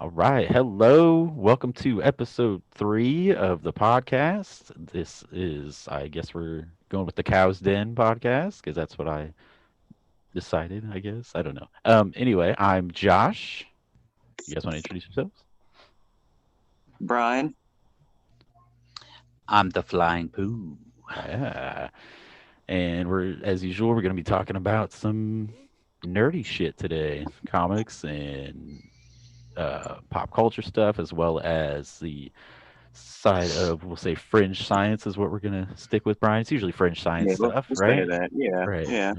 All right. Hello. Welcome to episode 3 of the podcast. This is, I guess we're going with the Cow's Den podcast because that's what I decided, I guess. I don't know. Anyway, I'm Josh. You guys want to introduce yourselves? Brian. I'm the flying poo. Yeah. And as usual, we're going to be talking about some nerdy shit today, comics and pop culture stuff, as well as the side of, we'll say, fringe science is what we're gonna stick with, Brian. It's usually fringe science Yeah, we'll, stuff, we'll say right? that. Yeah, Right. yeah.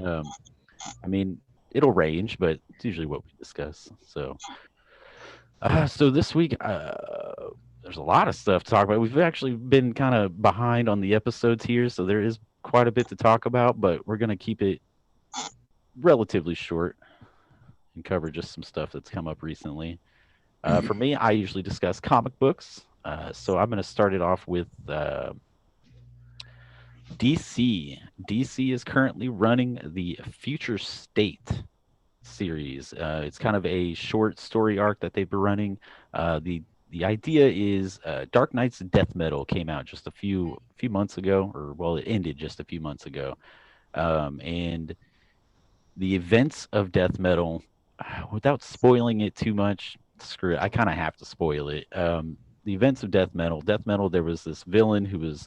I mean, it'll range, but it's usually what we discuss. So this week, there's a lot of stuff to talk about. We've actually been kind of behind on the episodes here, so there is quite a bit to talk about, but we're gonna keep it relatively short and cover just some stuff that's come up recently. For me, I usually discuss comic books. So I'm going to start it off with DC. DC is currently running the Future State series. It's kind of a short story arc that they've been running. The idea is Dark Knight's Death Metal came out just a few months ago, or well, it ended just a few months ago, and the events of Death Metal, without spoiling it too much, screw it. I kind of have to spoil it. The events of Death Metal, there was this villain who was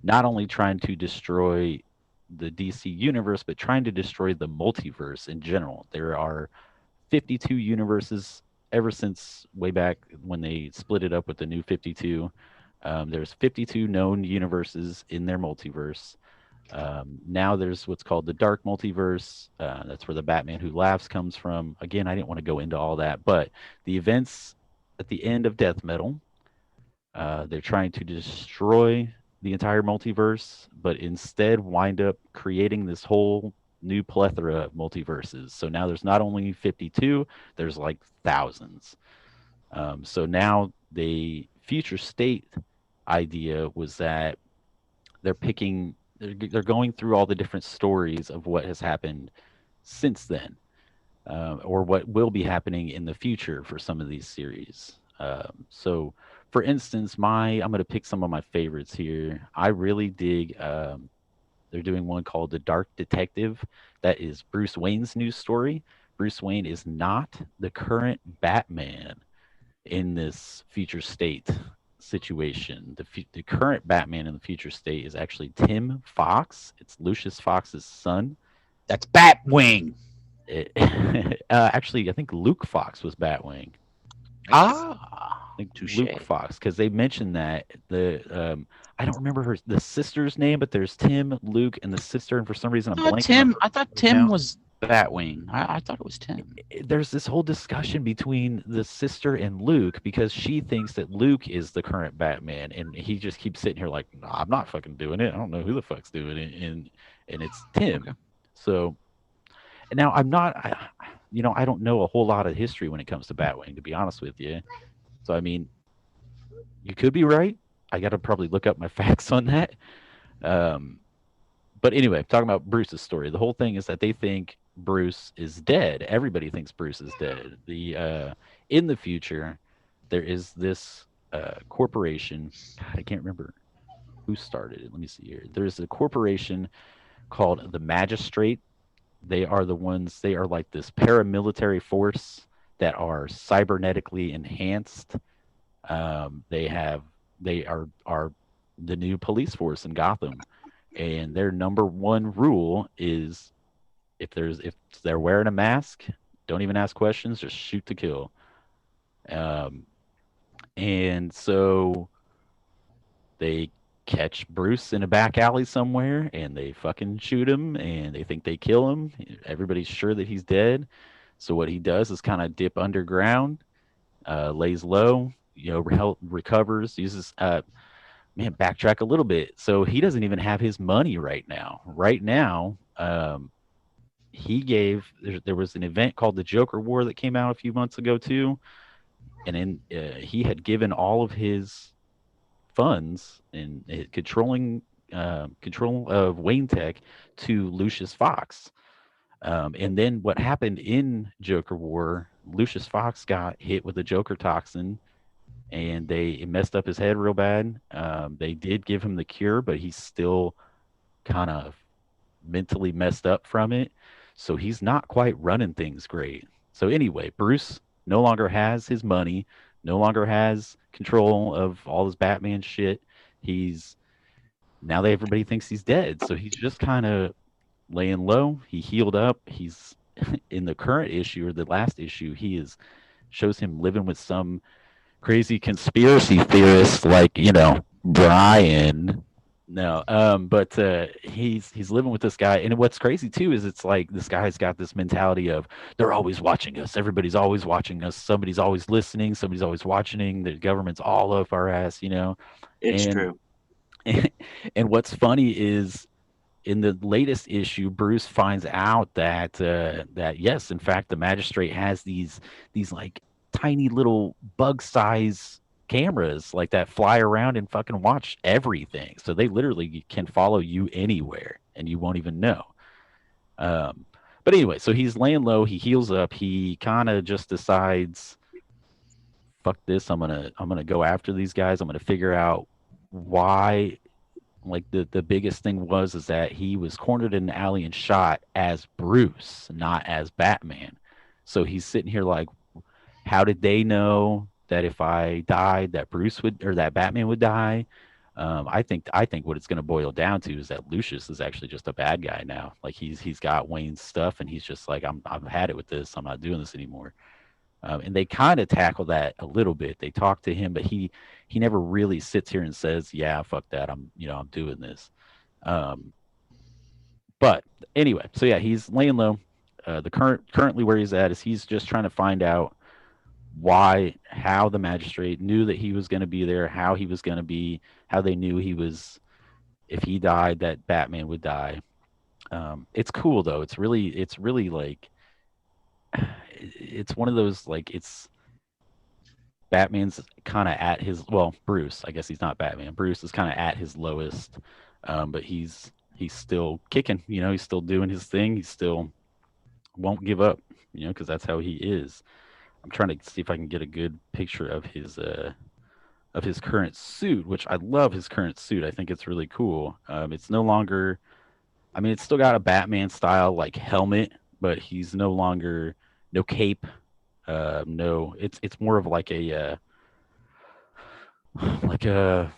not only trying to destroy the DC universe, but trying to destroy the multiverse in general. There are 52 universes ever since way back when they split it up with the new 52. There's 52 known universes in their multiverse. Now there's what's called the Dark Multiverse. That's where the Batman Who Laughs comes from. Again, I didn't want to go into all that, but the events at the end of Death Metal, they're trying to destroy the entire multiverse, but instead wind up creating this whole new plethora of multiverses. So now there's not only 52, there's like thousands. So now the future state idea was that they're going through all the different stories of what has happened since then, or what will be happening in the future for some of these series. So, for instance, I'm going to pick some of my favorites here. I really dig. They're doing one called The Dark Detective. That is Bruce Wayne's new story. Bruce Wayne is not the current Batman in this future state situation. The current Batman in the future state is actually Tim Fox. It's Lucius Fox's son. That's Batwing. It, actually, I think Luke Fox was Batwing. Ah, I think touche. Luke Fox, because they mentioned that I don't remember the sister's name, but there's Tim, Luke, and the sister, and for some reason I'm blanking on her I thought right Tim now. was Batwing. I thought it was Tim. There's this whole discussion between the sister and Luke because she thinks that Luke is the current Batman, and he just keeps sitting here like, "Nah, I'm not fucking doing it. I don't know who the fuck's doing it," and it's Okay. Tim. So and now I'm not, I don't know a whole lot of history when it comes to Batwing, to be honest with you. So I mean, you could be right. I got to probably look up my facts on that. Um, but anyway, talking about Bruce's story, the whole thing is that they think Bruce is dead. Everybody thinks Bruce is dead. The In the future, there is this corporation. God, I can't remember who started it. Let me see here. There's a corporation called the Magistrate. They are the ones. They are like this paramilitary force that are cybernetically enhanced. They have they are the new police force in Gotham, and their number one rule is if they're wearing a mask, don't even ask questions, just shoot to kill. Um, and so they catch Bruce in a back alley somewhere, and they fucking shoot him, and they think they kill him. Everybody's sure that he's dead. So what he does is kind of dip underground, lays low, recovers, uses man, backtrack a little bit. So he doesn't even have his money right now. Right now, there was an event called the Joker War that came out a few months ago too, and he had given all of his funds and control of Wayne Tech to Lucius Fox. And then what happened in Joker War? Lucius Fox got hit with a Joker toxin, and they it messed up his head real bad. They did give him the cure, but he's still kind of mentally messed up from it. So he's not quite running things great. So anyway, Bruce no longer has his money, no longer has control of all his Batman shit. He's now that everybody thinks he's dead. So he's just kind of laying low. He healed up. He's in the current issue or the last issue, he is shows him living with some crazy conspiracy theorists like, Brian. No, but he's living with this guy, and what's crazy too is it's like this guy's got this mentality of they're always watching us. Everybody's always watching us. Somebody's always listening. Somebody's always watching. The government's all up our ass. It's And true. and what's funny is in the latest issue, Bruce finds out that yes, in fact, the magistrate has these like tiny little bug size cameras like that fly around and fucking watch everything. So they literally can follow you anywhere and you won't even know. Um, but anyway, so he's laying low. He heals up. He kind of just decides, fuck this. I'm gonna go after these guys. I'm gonna figure out why like the biggest thing was is that he was cornered in an alley and shot as Bruce, not as Batman. So he's sitting here like, how did they know that if I died, that Bruce would or that Batman would die? I think what it's going to boil down to is that Lucius is actually just a bad guy now. Like he's got Wayne's stuff and he's just like I've had it with this. I'm not doing this anymore. And they kind of tackle that a little bit. They talk to him, but he never really sits here and says, "Yeah, fuck that. I'm doing this." Um, but anyway, so yeah, he's laying low. The currently where he's at is he's just trying to find out how the magistrate knew that he was going to be there, how he was going to be, how they knew he was. If he died, that Batman would die. It's cool though. It's really like it's one of those like it's Batman's kind of at his Bruce. I guess he's not Batman. Bruce is kind of at his lowest, but he's still kicking. He's still doing his thing. He still won't give up. Because that's how he is. I'm trying to see if I can get a good picture of his current suit, which I love his current suit. I think it's really cool. It's no longer. I mean, it's still got a Batman style like helmet, but he's no longer no cape. No, it's more of like a like a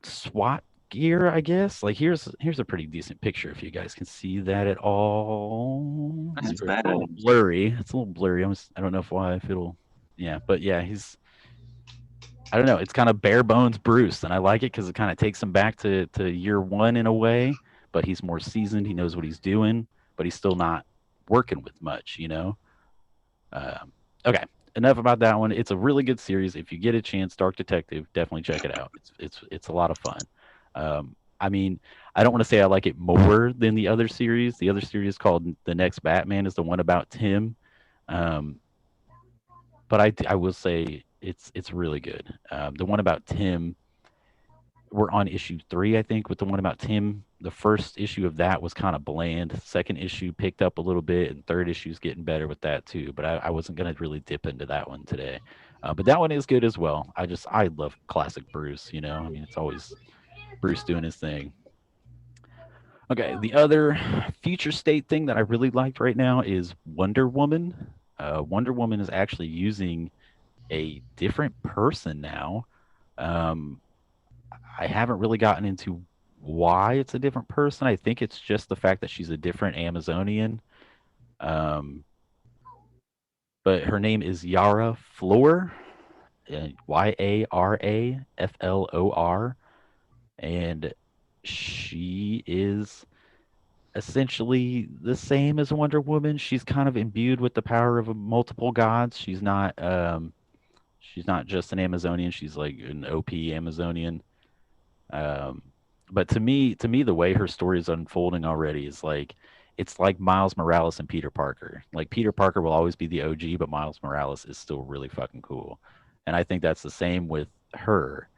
SWAT gear, I guess. Like here's a pretty decent picture if you guys can see that at all. That's It's a bad. little blurry. It's a little blurry. I don't know if it'll. Yeah, but yeah, he's. I don't know. It's kind of bare bones Bruce, and I like it because it kind of takes him back to year one in a way. But he's more seasoned. He knows what he's doing, but he's still not working with much. Okay, enough about that one. It's a really good series. If you get a chance, Dark Detective, definitely check it out. It's a lot of fun. I mean, I don't want to say I like it more than the other series. The other series called The Next Batman is the one about Tim. Um, but I will say it's really good. The one about Tim, we're on issue 3, I think, with the one about Tim. The first issue of that was kind of bland. Second issue picked up a little bit, and third issue is getting better with that too. But I wasn't gonna really dip into that one today. But that one is good as well. I love classic Bruce. I mean, it's always Bruce doing his thing. Okay, the other future state thing that I really liked right now is Wonder Woman. Wonder Woman is actually using a different person now. Um, I haven't really gotten into why it's a different person. I think it's just the fact that she's a different Amazonian. Um, but her name is Yara Flor, Yaraflor, and she is essentially the same as Wonder Woman. She's kind of imbued with the power of multiple gods. She's not just an Amazonian. She's like an OP Amazonian. Um, but to me, the way her story is unfolding already is like it's like Miles Morales and Peter Parker. Like Peter Parker will always be the OG, but Miles Morales is still really fucking cool. And I think that's the same with her.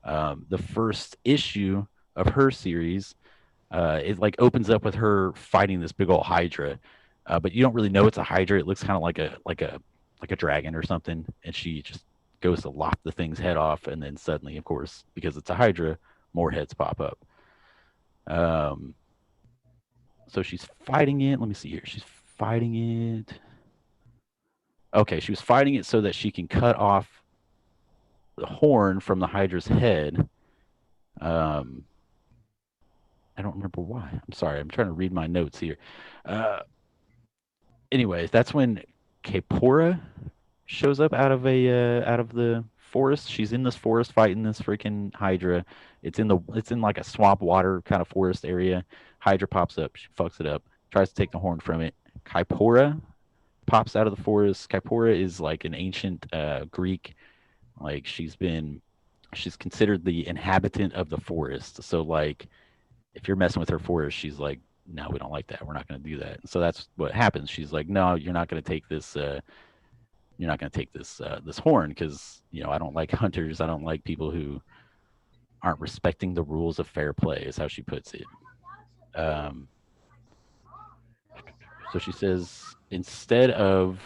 The first issue of her series, it like opens up with her fighting this big old Hydra. but you don't really know it's a Hydra. It looks kind of like a dragon or something, and she just goes to lop the thing's head off, and then suddenly, of course, because it's a Hydra, more heads pop up. Um, so she's fighting it. Let me see here. She's fighting it. Okay, she was fighting it so that she can cut off the horn from the Hydra's head. Um, I don't remember why. I'm sorry. I'm trying to read my notes here. Uh, Anyways, that's when Kapora shows up out of the forest. She's in this forest fighting this freaking Hydra. It's in like a swamp water kind of forest area. Hydra pops up. She fucks it up. Tries to take the horn from it. Kaipora pops out of the forest. Kaipora is like an ancient Greek. Like she's considered the inhabitant of the forest. So like if you're messing with her forest, she's like, no, we don't like that. We're not going to do that. So that's what happens. She's like, no, you're not going to take this. You're not going to take this horn because I don't like hunters. I don't like people who aren't respecting the rules of fair play. Is how she puts it. Um, so she says instead of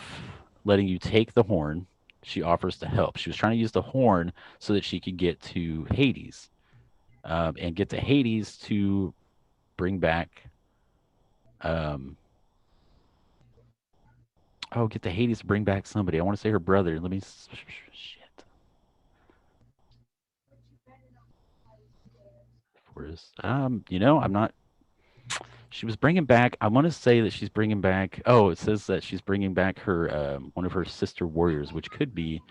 letting you take the horn, she offers to help. She was trying to use the horn so that she could get to Hades and get to Hades to bring back um, oh, get to Hades to bring back somebody. I want to say her brother. Let me. Shit. Forrest. I'm not. She was bringing back. I want to say that she's bringing back. Oh, it says that she's bringing back her one of her sister warriors, which could be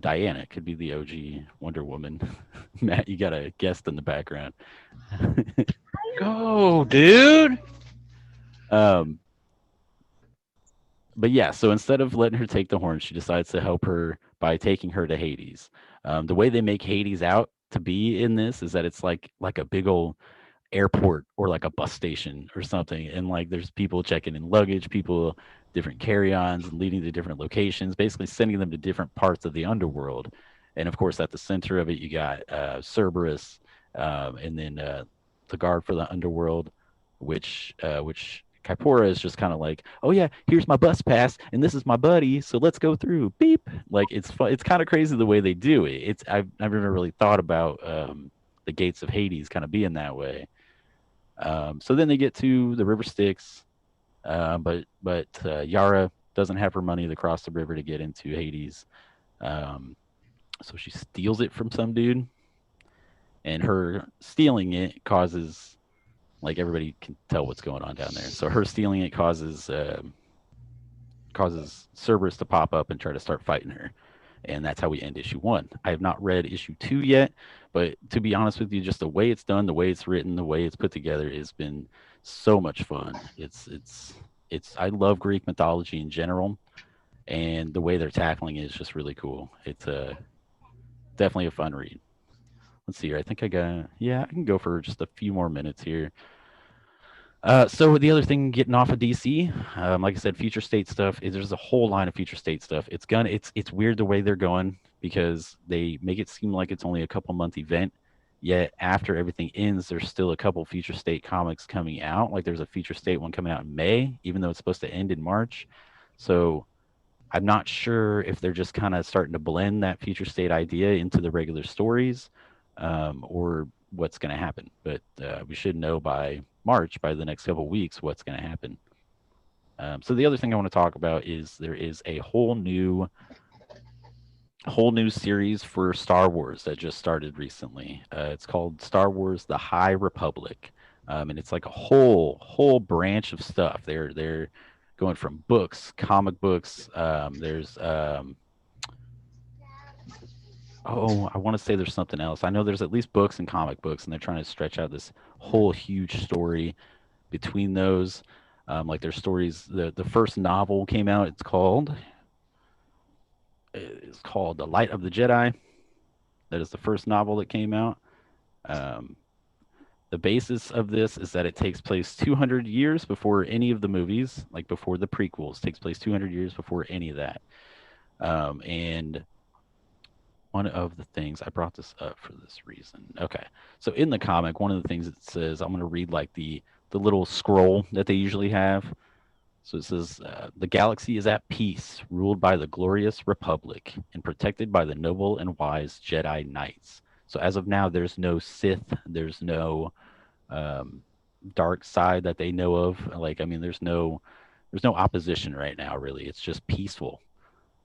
Diana. It could be the OG Wonder Woman. Matt, you got a guest in the background. Go, dude. um, but yeah, so instead of letting her take the horn, she decides to help her by taking her to Hades. The way they make Hades out to be in this is that it's like a big old airport or like a bus station or something, and like there's people checking in luggage, people different carry-ons and leading to different locations, basically sending them to different parts of the underworld. And of course, at the center of it, you got Cerberus, and then the guard for the underworld, which Kaipora is just kind of like, oh yeah, here's my bus pass, and this is my buddy, so let's go through. Beep. Like it's fun. It's kind of crazy the way they do it. I've never really thought about the gates of Hades kind of being that way. So then they get to the river Styx, but Yara doesn't have her money to cross the river to get into Hades. Um, so she steals it from some dude, and her stealing it causes like everybody can tell what's going on down there. So her stealing it causes Cerberus to pop up and try to start fighting her. And that's how we end issue 1. I have not read issue 2 yet, but to be honest with you, just the way it's done, the way it's written, the way it's put together has been so much fun. It's I love Greek mythology in general, and the way they're tackling it is just really cool. It's definitely a fun read. Let's see here. I think I can go for just a few more minutes here. So the other thing, getting off of DC, like I said, future state stuff. There's a whole line of future state stuff. It's weird the way they're going because they make it seem like it's only a couple month event. Yet after everything ends, there's still a couple future state comics coming out. Like there's a future state one coming out in May, even though it's supposed to end in March. So I'm not sure if they're just kind of starting to blend that future state idea into the regular stories, or what's going to happen. But we should know by March, by the next couple of weeks, what's going to happen. So the other thing I want to talk about is there is a whole new series for Star Wars that just started recently. It's called Star Wars: The High Republic, and it's like a whole branch of stuff. They're going from books, comic books. There's I want to say there's something else. I know there's at least books and comic books, and they're trying to stretch out this whole huge story between those. Like there's stories. The first novel came out. It's called The Light of the Jedi. That is the first novel that came out. Um, the basis of this is that it takes place 200 years before any of the movies, like before the prequels, takes place 200 years before any of that. And one of the things I brought this up for this reason. Okay, so in the comic, one of the things it says, I'm going to read like the little scroll that they usually have. So it says the galaxy is at peace, ruled by the glorious Republic, and protected by the noble and wise Jedi Knights. So as of now, there's no Sith, there's no um, dark side that they know of. Like, I mean, there's no opposition right now, really. It's just peaceful.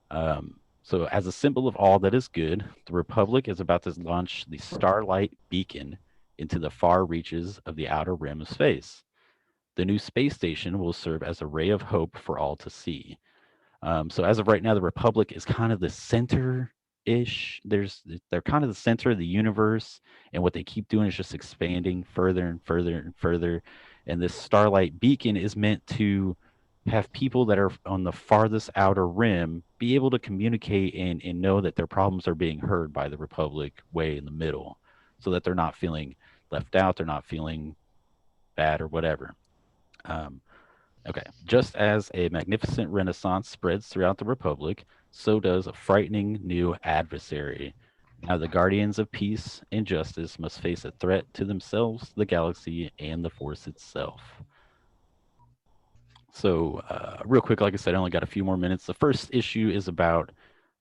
So, as a symbol of all that is good, the Republic is about to launch the Starlight Beacon into the far reaches of the outer rim of space. The new space station will serve as a ray of hope for all to see. So as of right now, the Republic is kind of the center ish. They're kind of the center of the universe, and what they keep doing is just expanding further and further and further. And this Starlight Beacon is meant to have people that are on the farthest outer rim be able to communicate and know that their problems are being heard by the Republic way in the middle, so that they're not feeling left out, they're not feeling bad or whatever. Um, Okay. Just as a magnificent renaissance spreads throughout the Republic, so does a frightening new adversary. Now, the guardians of peace and justice must face a threat to themselves, the galaxy, and the Force itself. So, real quick, like I said, I only got a few more minutes. The first issue is about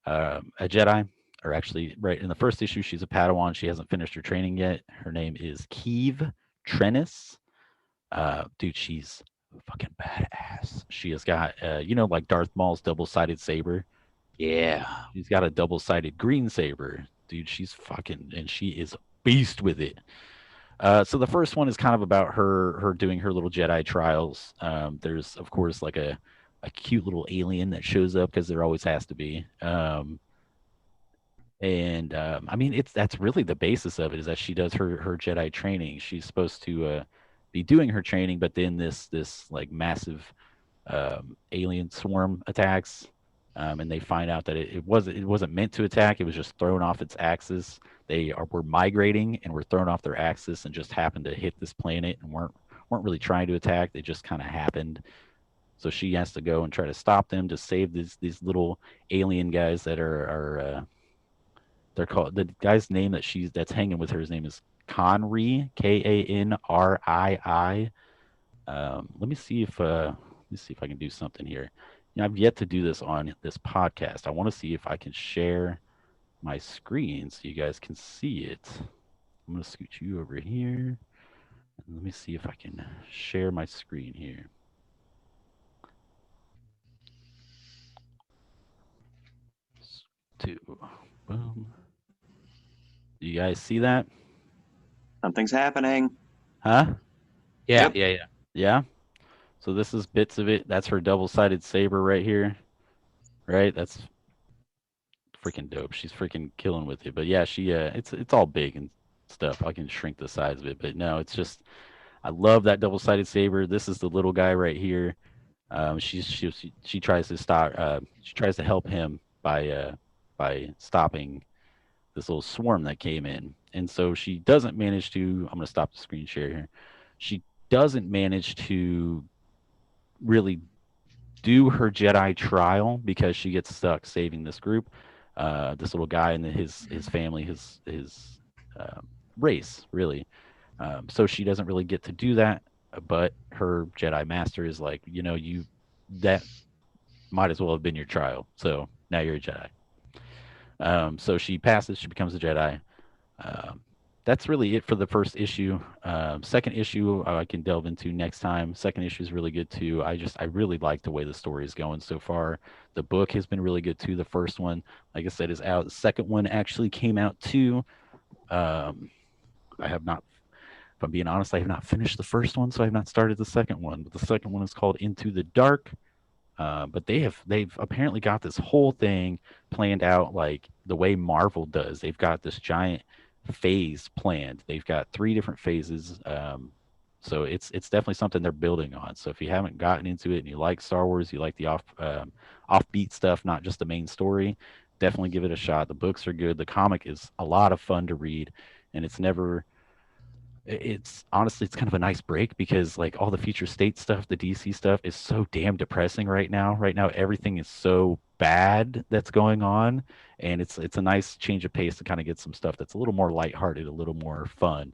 a Jedi, or actually, right in the first issue, she's a Padawan. She hasn't finished her training yet. Her name is Keve Trennis. Dude, she's fucking badass. She has got, like Darth Maul's double-sided saber. Yeah. She's got a double-sided green saber. Dude, she's fucking, and she is a beast with it. So the first one is kind of about her doing her little Jedi trials. There's of course like a cute little alien that shows up because there always has to be. And I mean, it's that's really the basis of it is that she does her Jedi training. She's supposed to be doing her training, but then this like massive alien swarm attacks, and they find out that it wasn't meant to attack. It was just thrown off its axis. Were migrating and were thrown off their axis and just happened to hit this planet and weren't really trying to attack. They just kind of happened. So she has to go and try to stop them to save these little alien guys that are they're called the guy's name that's hanging with her. His name is Conry, Kanrii. Let me see if I can do something here. I've yet to do this on this podcast. I want to see if I can share my screen so you guys can see it. I'm gonna scoot you over here. And let me see if I can share my screen here. Two. Boom. Do you guys see that? Something's happening. Huh? Yeah. Yep. Yeah. Yeah. Yeah. So this is bits of it. That's her double-sided saber right here. Right? That's freaking dope. She's freaking killing with it. But yeah, it's all big and stuff. I can shrink the size of it, but no, it's just I love that double-sided saber. This is the little guy right here. She tries to stop. She tries to help him by stopping this little swarm that came in, and so she doesn't manage to. I'm gonna stop the screen share here. She doesn't manage to really do her Jedi trial because she gets stuck saving this group, this little guy and his family, his race, really. So she doesn't really get to do that. But her Jedi master is like, you that might as well have been your trial. So now you're a Jedi. So she passes. She becomes a Jedi. Um, that's really it for the first issue. Second issue I can delve into next time. Second issue is really good too. I really like the way the story is going so far. The book has been really good too. The first one, like I said, is out. The second one actually came out too. Um, I have not, if I'm being honest, I have not finished the first one, so I have not started the second one. But the second one is called Into the Dark. But they've apparently got this whole thing planned out like the way Marvel does. They've got this giant phase planned. They've got three different phases. So it's definitely something they're building on. So if you haven't gotten into it and you like Star Wars, you like the offbeat stuff, not just the main story, definitely give it a shot. The books are good. The comic is a lot of fun to read, and it's honestly it's kind of a nice break because like all the future state stuff, the DC stuff is so damn depressing right now. Right now everything is so bad that's going on, and it's a nice change of pace to kind of get some stuff that's a little more lighthearted, a little more fun.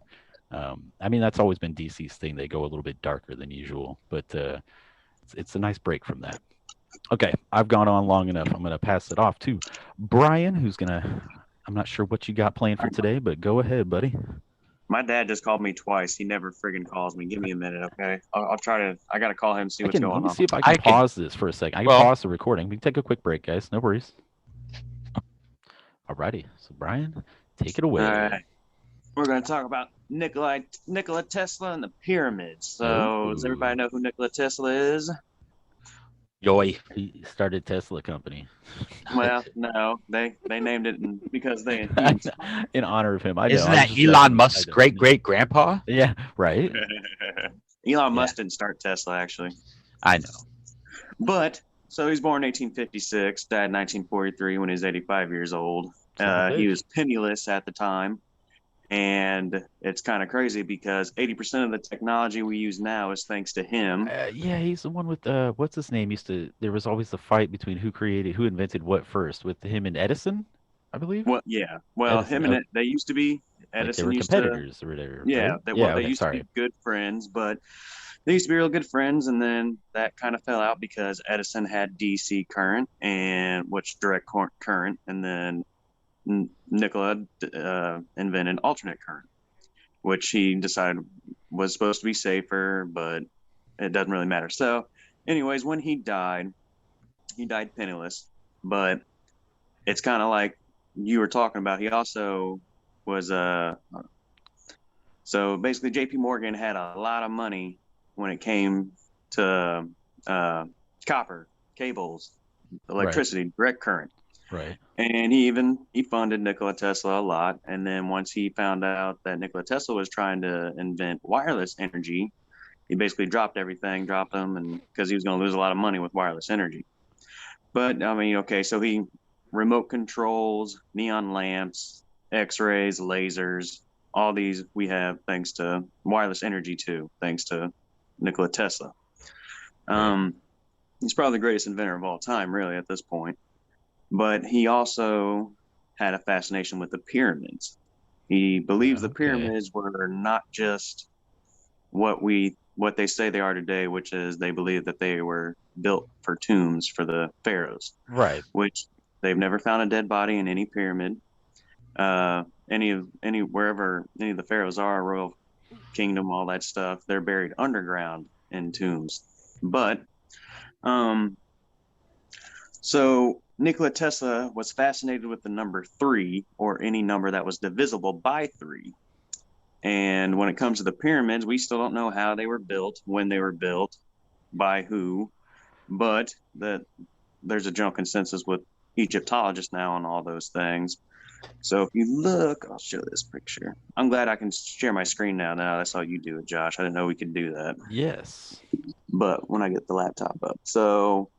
I mean that's always been DC's thing. They go a little bit darker than usual, but it's a nice break from that. Okay, I've gone on long enough. I'm going to pass it off to Brian, who's going to. I'm not sure what you got planned for today, but go ahead, buddy. My dad just called me twice. He never friggin' calls me. Give me a minute, okay? I'll try to. I gotta call him, see I what's can let going me on. see if I can I can- pause this for a second. I can well- pause the recording. We can take a quick break, guys. No worries. Alrighty, so Brian, take it away. All right. We're gonna talk about Nikola Tesla and the pyramids. So does everybody know who Nikola Tesla is? Yoy. He started Tesla company. Well, no, they named it because In honor of him. I know. Isn't I was that just Elon messing with- Musk's I know. great great grandpa? Yeah, right. Elon Musk didn't start Tesla actually, I know. but so he's born in 1856, died in 1943 when he was 85 years old. Son of a He bitch. was penniless at the time. And it's kind of crazy because 80% of the technology we use now is thanks to him. Yeah, he's the one with what's his name? There was always the fight between who invented what first, with him and Edison, I believe. Well, yeah. Well, Edison, him and they used to be. like they Edison were used to. competitors or whatever. Yeah. Right? They Okay, used to sorry. be good friends, but they used to be real good friends, and then that kind of fell out because Edison had DC current and direct current, and then Nikola invented alternate current, which he decided was supposed to be safer, but it doesn't really matter. So, anyways, when he died penniless, but it's kind of like you were talking about. He also was so basically JP Morgan had a lot of money when it came to copper, cables, electricity, direct current. Right. And he funded Nikola Tesla a lot. And then once he found out that Nikola Tesla was trying to invent wireless energy, he basically dropped them, and because he was going to lose a lot of money with wireless energy. But I mean, okay, so he remote controls, neon lamps, X-rays, lasers, all these we have thanks to wireless energy too, thanks to Nikola Tesla. He's probably the greatest inventor of all time, really, at this point. But he also had a fascination with the pyramids. He believes the pyramids were not just what they say they are today, which is they believe that they were built for tombs for the pharaohs. Right. Which they've never found a dead body in any pyramid. Wherever any of the pharaohs are, royal kingdom, all that stuff, they're buried underground in tombs. But so Nikola Tesla was fascinated with the number 3, or any number that was divisible by 3. And when it comes to the pyramids, we still don't know how they were built, when they were built, by who, but there's a general consensus with Egyptologists now on all those things. So if you look, I'll show this picture. I'm glad I can share my screen now. Now that's how you do it, Josh. I didn't know we could do that. Yes. But when I get the laptop up. So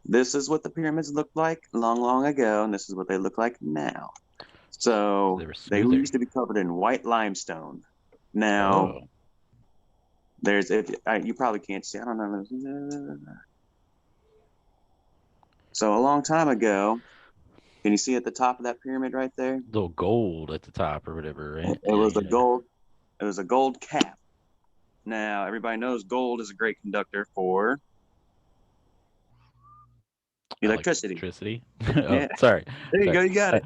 this is what the pyramids looked like long ago, and this is what they look like now. So they used to be covered in white limestone. Now, you probably can't see. I don't know. So a long time ago, can you see at the top of that pyramid right there? Little gold at the top or whatever, right? It was a gold. It was a gold cap. Now everybody knows gold is a great conductor for electricity. Oh, sorry. There you go. You got it.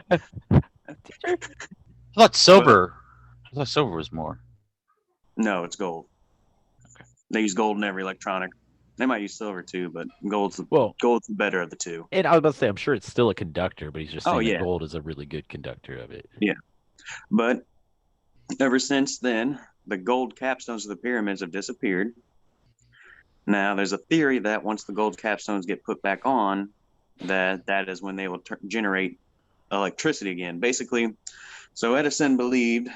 I thought silver was more. No, it's gold. Okay. They use gold in every electronic. They might use silver too, but gold's the better of the two. And I was about to say, I'm sure it's still a conductor, but he's just saying that yeah. gold is a really good conductor of it. Yeah. But ever since then, the gold capstones of the pyramids have disappeared. Now, there's a theory that once the gold capstones get put back on, that is when they will generate electricity again. Basically, so Edison believed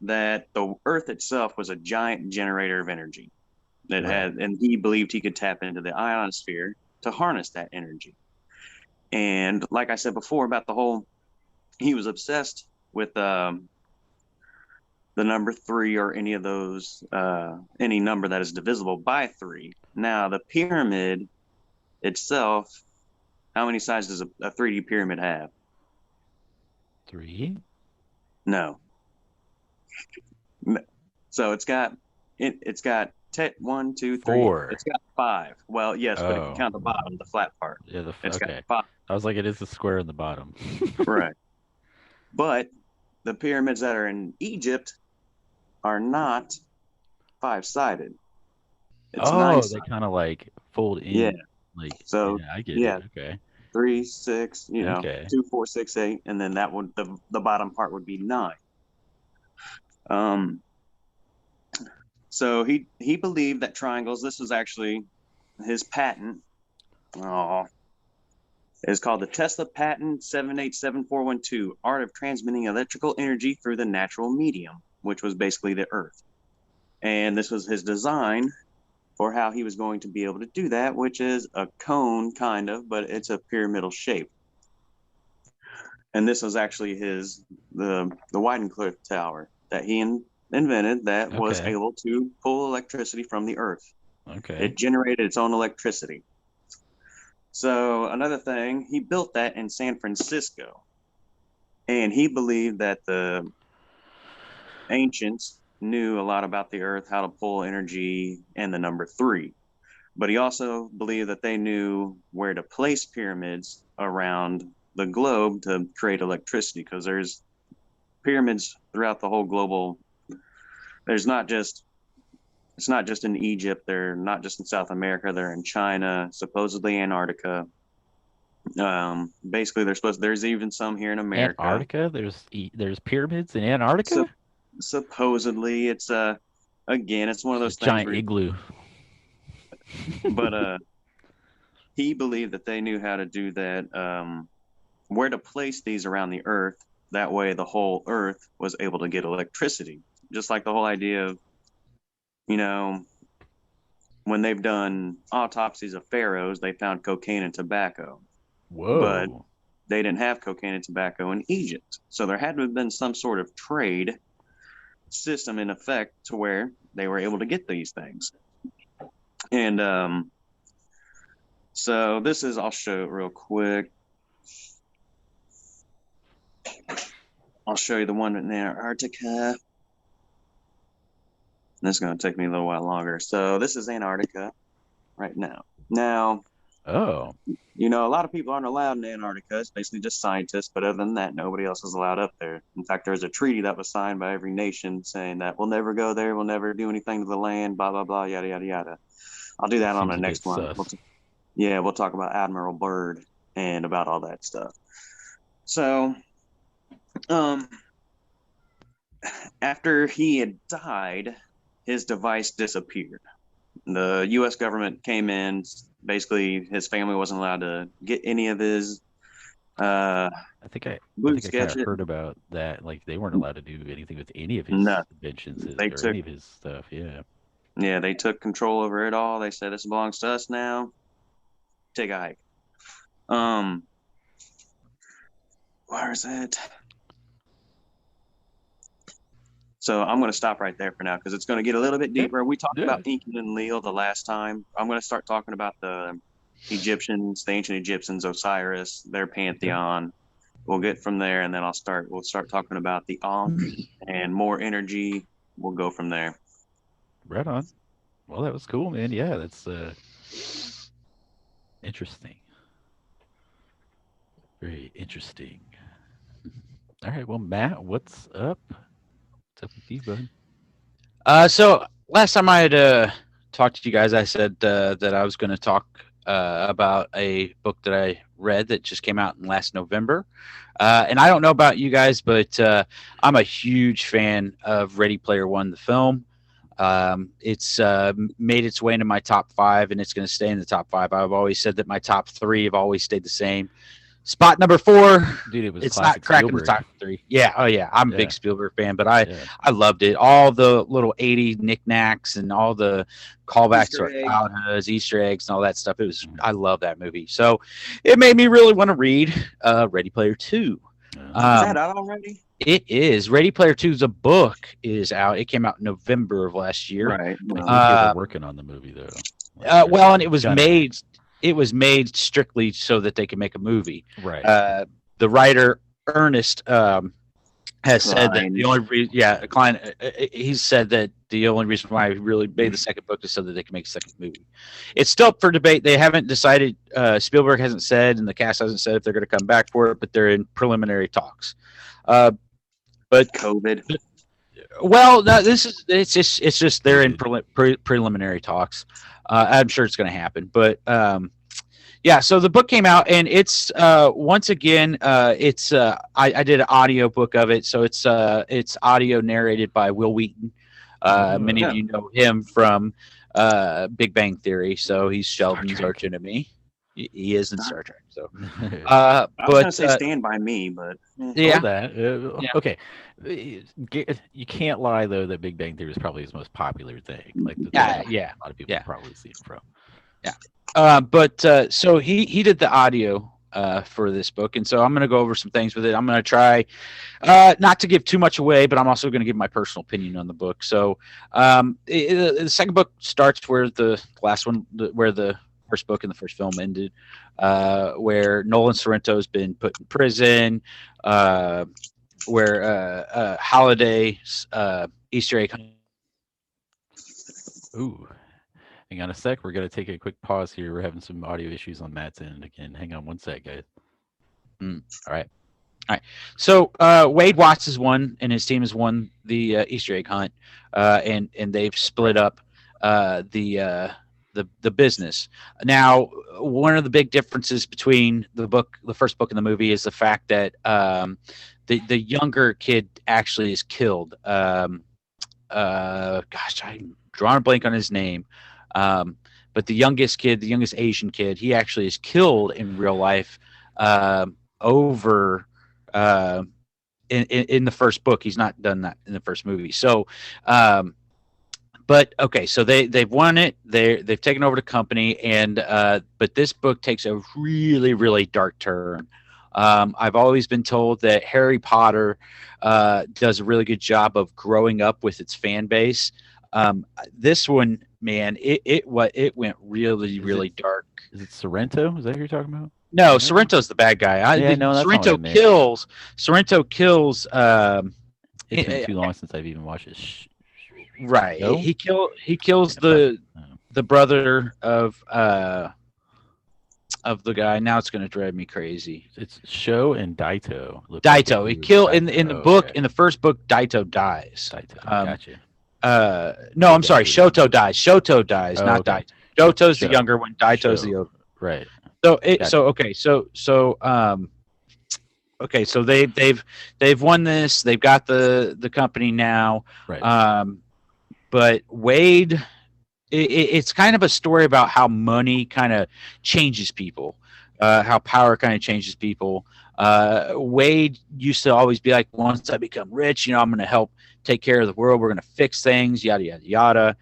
that the Earth itself was a giant generator of energy. And he believed he could tap into the ionosphere to harness that energy. And like I said before about he was obsessed with the number 3, or any of those, any number that is divisible by 3. Now, the pyramid itself, how many sides does a 3D pyramid have? 3? No. So it's got One, two, three. Four. It's got 5. Well, yes, but if you Oh. count the bottom, the flat part, Yeah, it's okay. got 5. I was like, it is the square in the bottom. Right. But the pyramids that are in Egypt are not 5-sided. It's Oh, they 9-sided. kind of like fold Yeah. in. Like, So yeah, I get yeah, it. Okay. 3, 6, Okay. 2, 4, 6, 8, and then that would the bottom part would be 9. Um, so he believed that triangles. This was actually his patent. Oh, it's called the Tesla Patent 787412, Art of Transmitting Electrical Energy Through the Natural Medium, which was basically the Earth. And this was his design for how he was going to be able to do that, which is a cone, kind of, but it's a pyramidal shape. And this was actually the Weidencliff Tower that he invented that was Okay. able to pull electricity from the Earth. Okay. It generated its own electricity. So another thing, he built that in San Francisco, and he believed that the ancients knew a lot about the Earth, how to pull energy, and the number 3. But he also believed that they knew where to place pyramids around the globe to create electricity, because there's pyramids throughout the whole global. There's not just It's not just in Egypt. They're not just in South America. They're in China, supposedly Antarctica. Basically, there's even some here in America. Antarctica? There's pyramids in Antarctica? So supposedly, it's again, it's one of those Just a things giant where, igloo. but he believed that they knew how to do that, where to place these around the Earth. That way, the whole Earth was able to get electricity. Just like the whole idea of, when they've done autopsies of pharaohs, they found cocaine and tobacco. But Whoa. they didn't have cocaine and tobacco in Egypt. So there had to have been some sort of trade system in effect to where they were able to get these things. And so I'll show it real quick. I'll show you the one in Antarctica. This is going to take me a little while longer. So this is Antarctica right now. Now, Oh. a lot of people aren't allowed in Antarctica. It's basically just scientists. But other than that, nobody else is allowed up there. In fact, there's a treaty that was signed by every nation saying that we'll never go there. We'll never do anything to the land, blah, blah, blah, yada, yada, yada. I'll do that on Seems the a bit next one. sus. We'll talk about Admiral Byrd and about all that stuff. So, after he had died, his device disappeared. The U.S. government came in. Basically, his family wasn't allowed to get any of his I think I kind sketch of it. heard about that. Like they weren't allowed to do anything with any of his No. inventions They or took- any of his stuff. Yeah. Yeah, they took control over it all. They said, this belongs to us now. Take a hike. Where is it? So I'm going to stop right there for now because it's going to get a little bit deeper. We talked about Enki and Enlil the last time. I'm going to start talking about the Egyptians, the ancient Egyptians, Osiris, their pantheon. We'll get from there, and then we'll start talking about the Ankh and more energy. We'll go from there. Right on. Well, that was cool, man. Yeah, that's interesting. Very interesting. All right. Well, Matt, what's up? What's up with you, bud? So last time I had talked to you guys, I said that I was going to talk about a book that I read that just came out in last November. And I don't know about you guys, but I'm a huge fan of Ready Player One, the film. It's made its way into my top 5, and it's going to stay in the top 5. I've always said that my top 3 have always stayed the same. Spot number 4, Dude, it was it's classic not cracking Spielberg. the top 3. Yeah, oh yeah, I'm a Yeah. big Spielberg fan, but I loved it. All the little 80s knickknacks and all the callbacks to our childhoods, Easter eggs, and all that stuff. I love that movie. So it made me really want to read Ready Player 2. Is that out already? It is. Ready Player 2's a book is out. It came out in November of last year. Right. I think they were working on the movie though. Well, and it was made. It was made strictly so that they could make a movie. Right. The writer Ernest has said that Klein. the only reason, Klein, he's said that the only reason why he really made the second book is so that they can make a second movie. It's still up for debate. They haven't decided. Spielberg hasn't said, and the cast hasn't said if they're going to come back for it, but they're in preliminary talks. But COVID. well, no, it's just they're in preliminary talks. I'm sure it's going to happen, but yeah. So the book came out, and it's once again, it's I did an audio book of it, so it's audio narrated by Will Wheaton. Many of you know him from Big Bang Theory, so he's Sheldon's arch enemy. He is in Star Trek. So, I was but gonna say Stand By Me, but yeah, that. Okay, you can't lie though that Big Bang Theory is probably his most popular thing. Like, yeah, a lot of people probably see it from. Yeah, but so he did the audio for this book, and so I'm going to go over some things with it. I'm going to try not to give too much away, but I'm also going to give my personal opinion on the book. So the second book starts where the last one, where the first book in the first film ended, where Nolan Sorrento's been put in prison, where Holiday's Easter egg. Ooh, hang on a sec. We're going to take a quick pause here. We're having some audio issues on Matt's end again. Hang on one sec, guys. All right. So Wade Watts has won, and his team has won the Easter egg hunt, and they've split up the business. Now, one of the big differences between the first book and the movie is the fact that the younger kid actually is killed. Gosh, I'm drawing a blank on his name. But the youngest Asian kid, he actually is killed in real life over in the first book. He's not done that in the first movie. So, but okay, so they've won it. They've taken over the company, and but this book takes a really, really dark turn. I've always been told that Harry Potter does a really good job of growing up with its fan base. This one, man, it went really, really dark. Is it Sorrento? Is that who you're talking about? No, Sorrento's the bad guy. Sorrento kills. It's been too long since I've even watched it. Right. No? He kills the brother of the guy. Now it's going to drive me crazy. It's Sho and Daito. Daito. He killed in the book. Okay. In the first book, Daito dies. Daito. Gotcha. No, I'm sorry. Shoto dies. Shoto dies, not Daito. Shoto's the younger one. Daito's the older. Right. Okay, so they've won this. They've got the company now. Right. But Wade, it's kind of a story about how money kind of changes people, how power kind of changes people. Wade used to always be like, once I become rich, I'm going to help take care of the world. We're going to fix things, yada yada yada.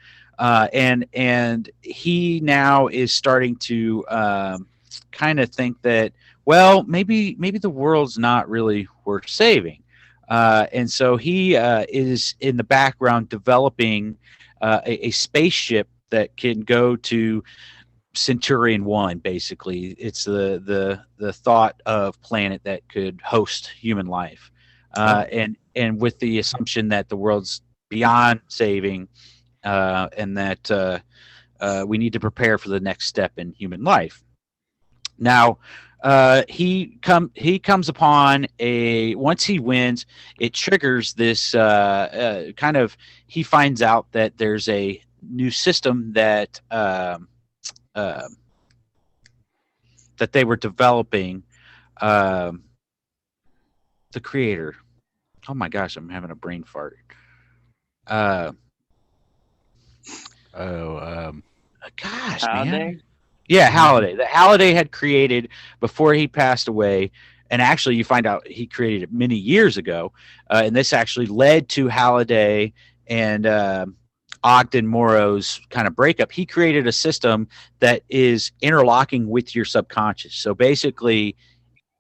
And he now is starting to kind of think that, well, maybe the world's not really worth saving. And so he is in the background developing a spaceship that can go to Centurion 1. Basically, it's the thought of planet that could host human life, and with the assumption that the world's beyond saving, and that we need to prepare for the next step in human life. Now, he comes upon once he wins, it triggers this kind of, he finds out that there's a new system that that they were developing. The creator, oh my gosh, I'm having a brain fart. Gosh, man. Yeah, Halliday. The Halliday had created before he passed away, and actually you find out he created it many years ago, and this actually led to Halliday and Ogden Morrow's kind of breakup. He created a system that is interlocking with your subconscious. So basically,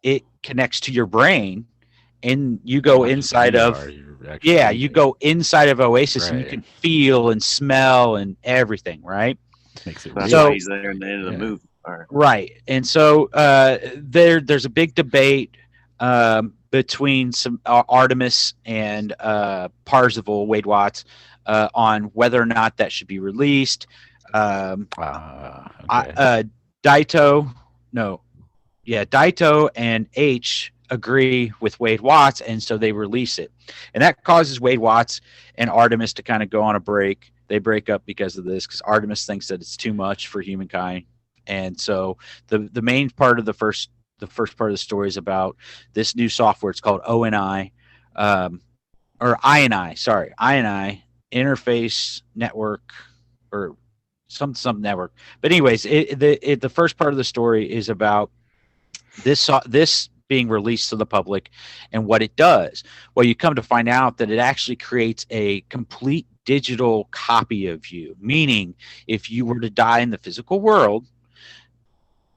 it connects to your brain, and you go inside of you go inside of Oasis, right, and you can feel and smell and everything, right? Makes it That's why he's there in the end of the movie. Right. And so there's a big debate between some Artemis and Parzival, Wade Watts, on whether or not that should be released. Okay. Daito, no, yeah, Daito and H agree with Wade Watts, and so they release it, and that causes Wade Watts and Artemis to kind of go on a break. They break up because of this, because Artemis thinks that it's too much for humankind, and so the main part of the first part of the story is about this new software. It's called ONI, or INI. Sorry, INI Interface Network, or some network. But anyways, the first part of the story is about this being released to the public and what it does. Well, you come to find out that it actually creates a complete digital copy of you, meaning if you were to die in the physical world,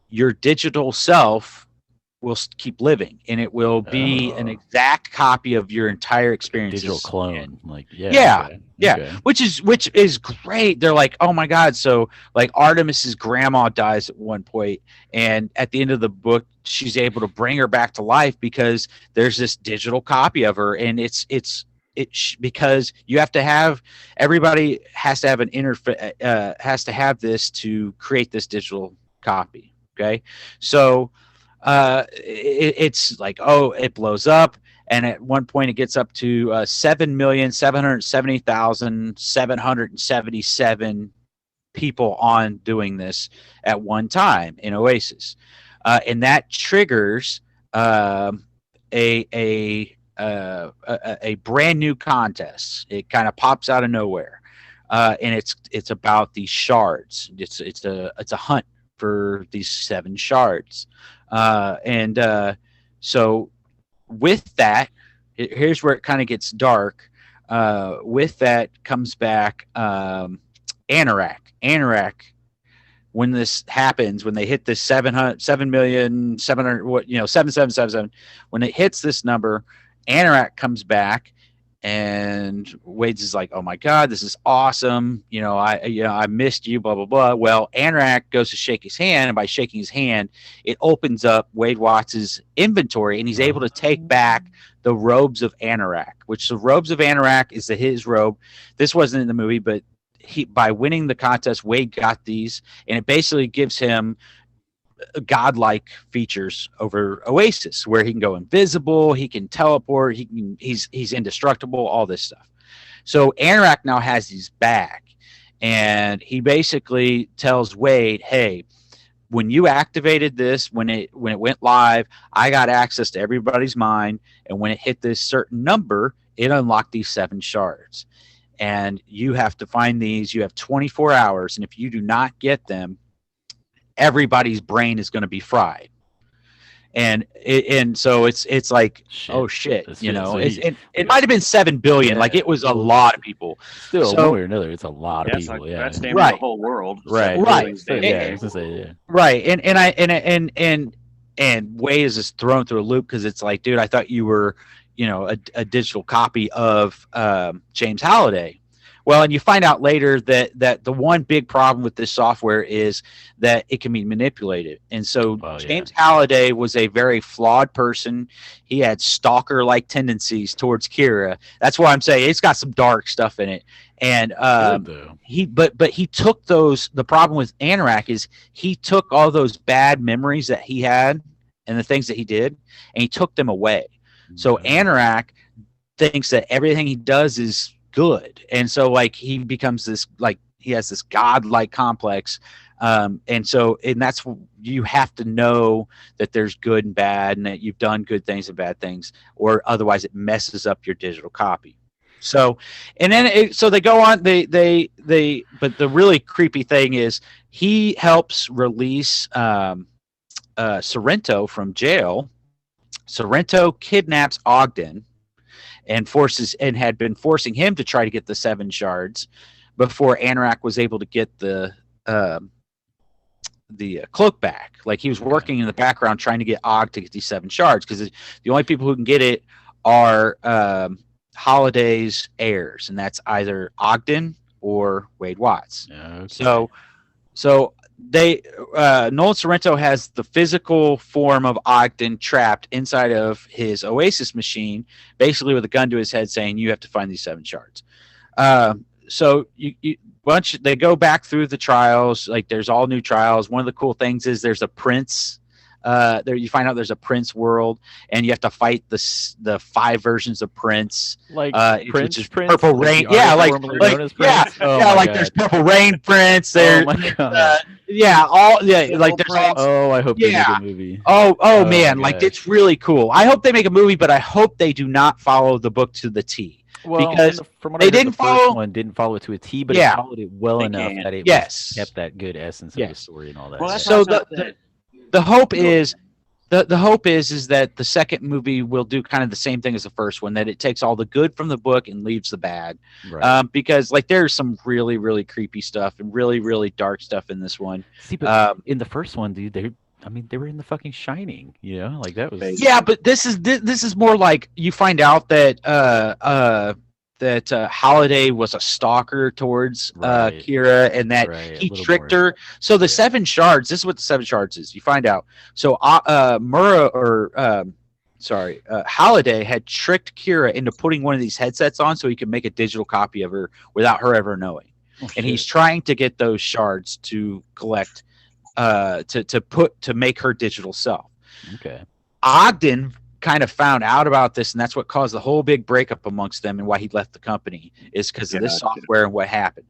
your digital self will keep living, and it will be an exact copy of your entire experiences. Digital clone, yeah. Okay. Which is great. They're like, oh my god. So like Artemis's grandma dies at one point, and at the end of the book, she's able to bring her back to life because there's this digital copy of her, and it's because you have to have, everybody has to have an has to have this to create this digital copy. Okay, so it's like, oh, it blows up, and at one point it gets up to 7,770,777 people on doing this at one time in Oasis, and that triggers a brand new contest. It kind of pops out of nowhere, and it's about these shards. It's a hunt for these 7 shards. So with that, here's where it kind of gets dark. With that comes back Anorak. Anorak, when this happens, when they hit this 7,777,777, when it hits this number, Anorak comes back, and Wade's is like, oh my god, this is awesome. I missed you, blah blah blah. Well, Anorak goes to shake his hand, and by shaking his hand, it opens up Wade Watts's inventory, and he's able to take back the robes of Anorak, which the robes of Anorak is his robe. This wasn't in the movie, but by winning the contest, Wade got these, and it basically gives him godlike features over Oasis, where he can go invisible, he can teleport, he's indestructible, all this stuff. So Anorak now has these back, and he basically tells Wade, hey, when you activated this, when it went live, I got access to everybody's mind, and when it hit this certain number, it unlocked these 7 shards, and you have to find these. You have 24 hours, and if you do not get them, everybody's brain is going to be fried. And so it's like, shit. Oh shit, so it might have been 7 billion. Like, it was a lot of people. Still, one way or another, it's a lot of people. Like, that's damn the whole world. Right. Right. And Wade is just thrown through a loop, because it's like, dude, I thought you were, a digital copy of James Halliday. Well, and you find out later that the one big problem with this software is that it can be manipulated. And so James Halliday was a very flawed person. He had stalker-like tendencies towards Kira. That's why I'm saying it's got some dark stuff in it. And he took those. The problem with Anorak is he took all those bad memories that he had and the things that he did, and he took them away. So Anorak thinks that everything he does is good, and so like he becomes this, like he has this godlike complex, and that's, you have to know that there's good and bad, and that you've done good things and bad things, or otherwise it messes up your digital copy. So, and then so they go on, but the really creepy thing is he helps release Sorrento from jail. Sorrento kidnaps Ogden and had been forcing him to try to get the 7 shards before Anorak was able to get the cloak back. Like, he was working in the background trying to get Og to get these 7 shards, because the only people who can get it are Holliday's heirs, and that's either Ogden or Wade Watts. Okay. So Nolan Sorrento has the physical form of Ogden trapped inside of his Oasis machine, basically with a gun to his head, saying, "You have to find these 7 shards." So they go back through the trials. Like there's all new trials. One of the cool things is there's a prince. There you find out there's a Prince world, and you have to fight the 5 versions of Prince, Like which is Prince, Purple like Rain. the Yeah, artist like formerly known as yeah, Prince. Oh yeah. my Like god. there's Purple Rain Prince. Oh There, my god. yeah, all yeah. Like there's all. Prince. Oh, I hope they make Yeah. a movie. Oh Oh man, my like gosh. it's really cool. I hope they make a movie, but I hope they do not follow the book to the T. Well, Because from what they I heard, didn't the first follow- one didn't follow it to a T, but Yeah. it followed it well They enough can't. that it Yes. kept that good essence of the Yes. story and all that. Well, that's yeah. So why I said the hope is the hope is that the second movie will do kind of the same thing as the first one, that it takes all the good from the book and leaves the bad. Right. Because like there's some really really creepy stuff and really really dark stuff in this one. See, but in the first one, dude, they were in the fucking Shining, you know, like that was. Basically. Yeah, but this is more like you find out that Holiday was a stalker towards Right. Kira, and that Right, a he little tricked more. her. So the Yeah. 7 shards. This is what the 7 shards is. You find out. So Holiday had tricked Kira into putting one of these headsets on so he could make a digital copy of her without her ever knowing. Oh, And he's shit. trying to get those shards to collect, to make her digital self. Okay. Ogden kind of found out about this, and that's what caused the whole big breakup amongst them and why he left the company, is because of this Gotcha. software and what happened.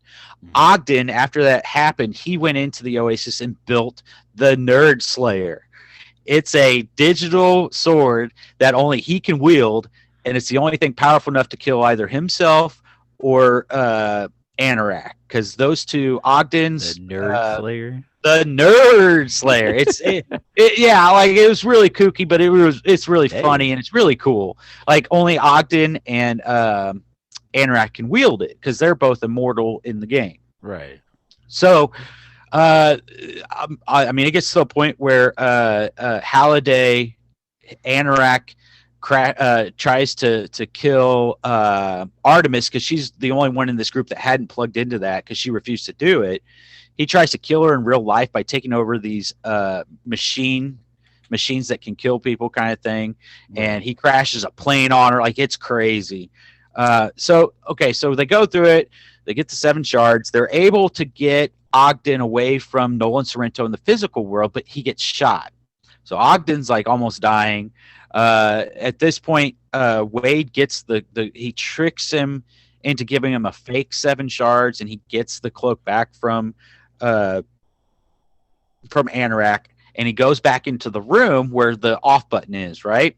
Mhm. Ogden, after that happened, he went into the Oasis and built the Nerd Slayer. It's a digital sword that only he can wield, and it's the only thing powerful enough to kill either himself or Anorak, because those two The Ogden's Nerd Slayer. the Nerd Slayer. Yeah, like it was really kooky, but it's really Hey. funny and it's really cool. Like only Ogden and Anorak can wield it because they're both immortal in the game. Right. So, I mean, it gets to a point where Halliday, Anorak tries to kill Artemis because she's the only one in this group that hadn't plugged into that because she refused to do it. He tries to kill her in real life by taking over these machines that can kill people, kind of thing, and he crashes a plane on her. Like it's crazy. So they go through it. They get the 7 shards. They're able to get Ogden away from Nolan Sorrento in the physical world, but he gets shot. So Ogden's like almost dying. At this point, Wade gets he tricks him into giving him a fake 7 shards, and he gets the cloak back from Anorak, and he goes back into the room where the off button is, right?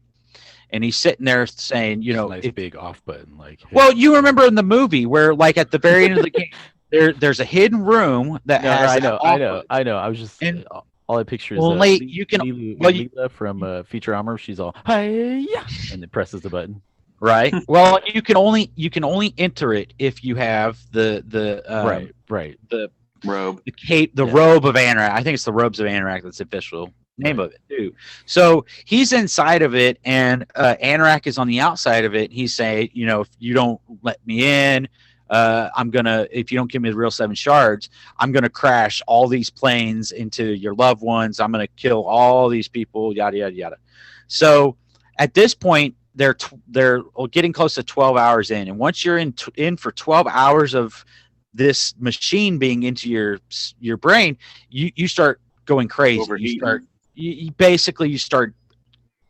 And he's sitting there saying, you know, nice big off button, like. well, you remember in the movie where, like, at the very end of the game, there's a hidden room that No, has. I that know, off I know, button. I know. I was just And- all I picture is Only you can- Leela from Futurama. She's all hi yeah, and it presses the button. Right. Well, you can only enter it if you have the Right. the Robe. cape, the Yeah. robe of Anorak. I think it's the robes of Anorak that's the official name of it too. So he's inside of it, and Anorak is on the outside of it. He's saying, you know, if you don't let me in, if you don't give me the real 7 shards, I'm gonna crash all these planes into your loved ones. I'm gonna kill all these people. Yada yada yada. So at this point, they're getting close to 12 hours in, and once you're in for 12 hours of this machine being into your brain, you start going crazy. Overheating. You start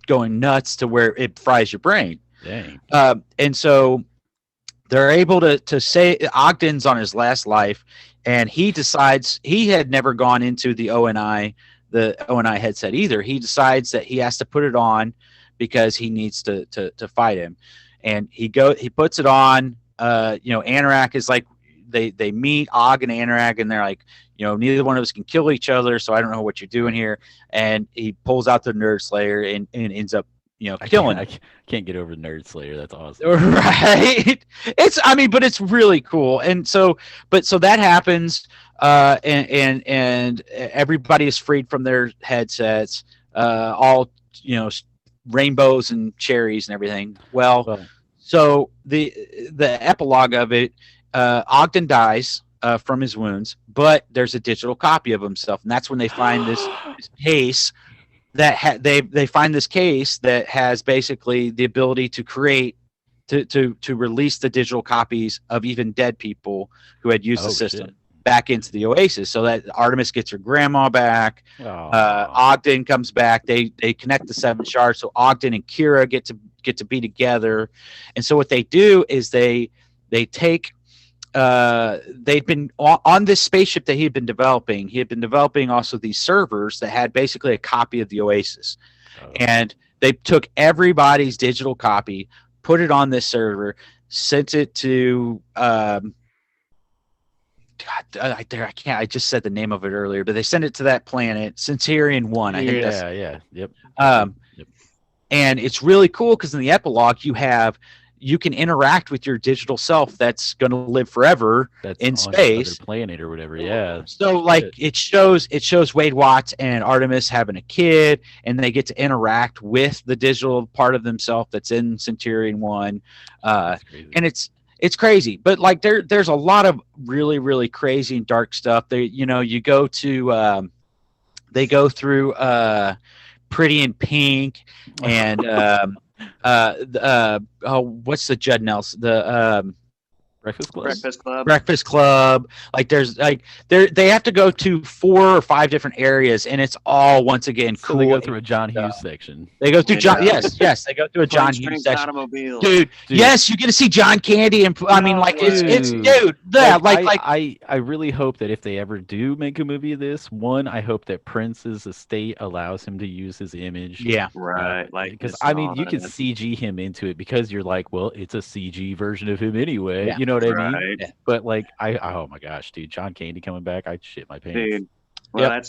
going nuts to where it fries your brain. Dang. And so they're able to say Ogden's on his last life, and he decides he had never gone into the ONI headset either. He decides that he has to put it on because he needs to fight him, and he puts it on. Anorak is like they meet Og and Anorak, and they're like, you know, neither one of us can kill each other, so I don't know what you're doing here. And he pulls out the Nerd Slayer and ends up, you know, killing him. I can't get over Nerd Slayer. That's awesome. Right. But it's really cool. And so that happens, and everybody is freed from their headsets, all, you know, rainbows and cherries and everything. Well, so the epilogue of it, Ogden dies. from his wounds, but there's a digital copy of himself, and that's when they find this case that they find this case that has basically the ability to create to release the digital copies of even dead people who had used the system back into the Oasis, so that Artemis gets her grandma back. Ogden comes back. They connect the 7 shards, so Ogden and Kira get to be together. And so what they do is they take they'd been on this spaceship that he had been developing. He had been developing also these servers that had basically a copy of the Oasis, and they took everybody's digital copy, put it on this server, sent it to I can't. I just said the name of it earlier, but they sent it to that planet, Centurion 1. I think that's yep. And it's really cool because in the epilogue you can interact with your digital self that's going to live forever in space, planet or whatever. Yeah. So like it shows Wade Watts and Artemis having a kid, and they get to interact with the digital part of themselves that's in Centurion 1, and it's crazy. But like there's a lot of really, really crazy and dark stuff. They they go through Pretty in Pink and what's the Judd Nelson, the Breakfast Club. Like there's like they have to go to 4 or 5 different areas, and it's all once again cool. They go through a John Hughes section. They go through yes, they go through a John Hughes section. Dude, yes, you get to see John Candy, and I mean, like it's dude, yeah, I really hope that if they ever do make a movie of this, one, I hope that Prince's estate allows him to use his image. Yeah, right. Like because I mean, you can CG him into it because you're like, well, it's a CG version of him anyway. Yeah. You know what I mean? Yeah. But like, oh my gosh, dude, John Candy coming back, I'd shit my pants. Dude,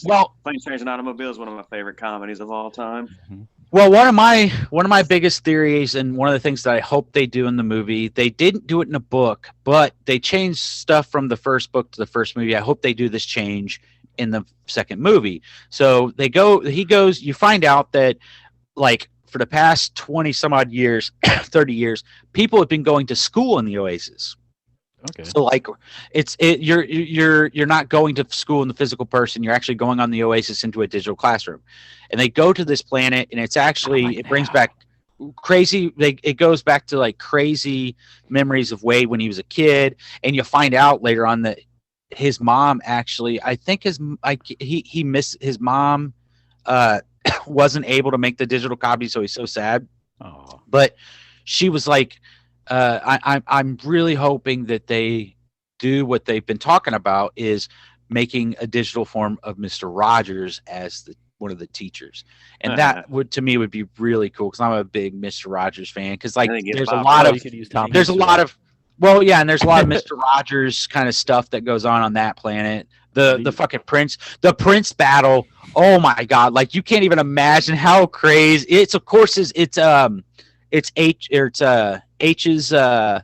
well, Planes, Trains, and Automobiles is one of my favorite comedies of all time. Mm-hmm. Well, one of my biggest theories, and one of the things that I hope they do in the movie, they didn't do it in a book, but they changed stuff from the first book to the first movie. I hope they do this change in the second movie. So you find out that like for the past 20 some odd years, 30 years, people have been going to school in the Oasis. Okay. So like you're not going to school in the physical person, you're actually going on the Oasis into a digital classroom. And they go to this planet, and it's actually it brings back crazy it goes back to like crazy memories of Wade when he was a kid, and you find out later on that his mom actually, I think he missed his mom wasn't able to make the digital copy, so he's so sad. Oh. But she was like, I'm really hoping that they do what they've been talking about, is making a digital form of Mr. Rogers as one of the teachers, and that would be really cool because I'm a big Mr. Rogers fan. Because like there's a lot of Mr. Rogers kind of stuff that goes on that planet. The fucking Prince battle. Oh my god! Like you can't even imagine how crazy it's. Of course, it's H's. So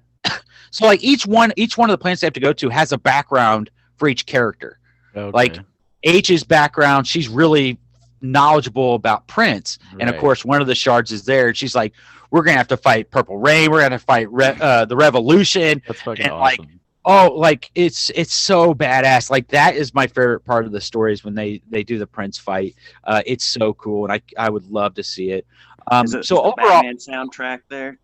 like each one of the planets they have to go to has a background for each character. Okay. Like H's background, she's really knowledgeable about Prince, and of course one of the shards is there, and she's like, we're gonna have to fight Purple Rain, we're gonna fight the Revolution. That's fucking and awesome. Like it's so badass. Like that is my favorite part of the story, is when they do the Prince fight. It's so cool, and I would love to see it. So overall, Batman soundtrack there.